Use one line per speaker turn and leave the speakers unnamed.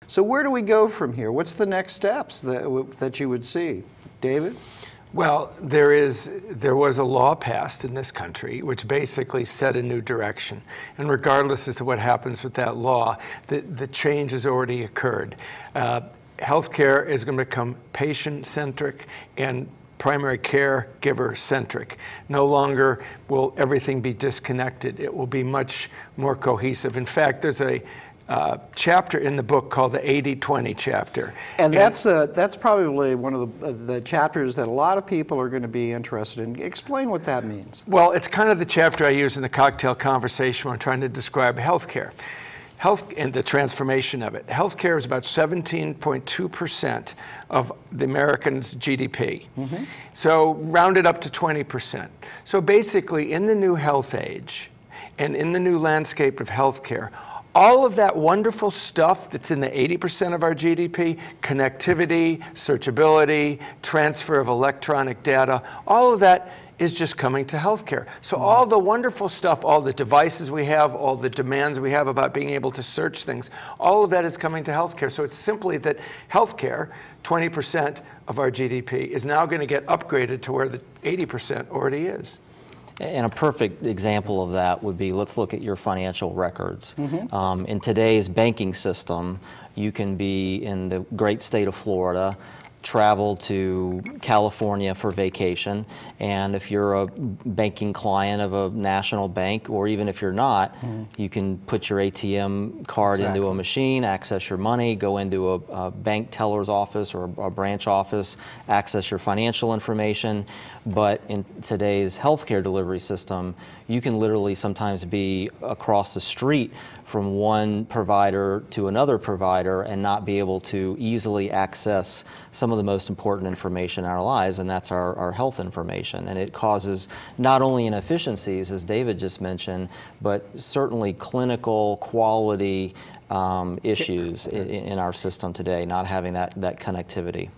So where do we go from here? What's the next steps that you would see? David?
Well, there was a law passed in this country which basically set a new direction. And regardless as to what happens with that law, the change has already occurred. Healthcare is going to become patient-centric and primary caregiver-centric. No longer will everything be disconnected. It will be much more cohesive. In fact, there's a chapter in the book called the 80-20 chapter.
And that's probably one of the chapters that a lot of people are going to be interested in. Explain what that means.
Well, it's kind of the chapter I use in the cocktail conversation when I'm trying to describe healthcare. Health and the transformation of it. Healthcare is about 17.2% of the Americans' GDP. Mm-hmm. So rounded up to 20%. So basically, in the new health age and in the new landscape of healthcare, all of that wonderful stuff that's in the 80% of our GDP, connectivity, searchability, transfer of electronic data, all of that is just coming to healthcare. So all the wonderful stuff, all the devices we have, all the demands we have about being able to search things, all of that is coming to healthcare. So it's simply that healthcare, 20% of our GDP, is now going to get upgraded to where the 80% already is.
And a perfect example of that would be, let's look at your financial records. Mm-hmm. In today's banking system, you can be in the great state of Florida, travel to California for vacation, and if you're a banking client of a national bank, or even if you're not, you can put your ATM card into a machine, access your money, go into a bank teller's office or a branch office, access your financial information. But in today's healthcare delivery system, you can literally sometimes be across the street from one provider to another provider and not be able to easily access some of the most important information in our lives, and that's our health information. And it causes not only inefficiencies, as David just mentioned, but certainly clinical quality issues in our system today, not having that connectivity.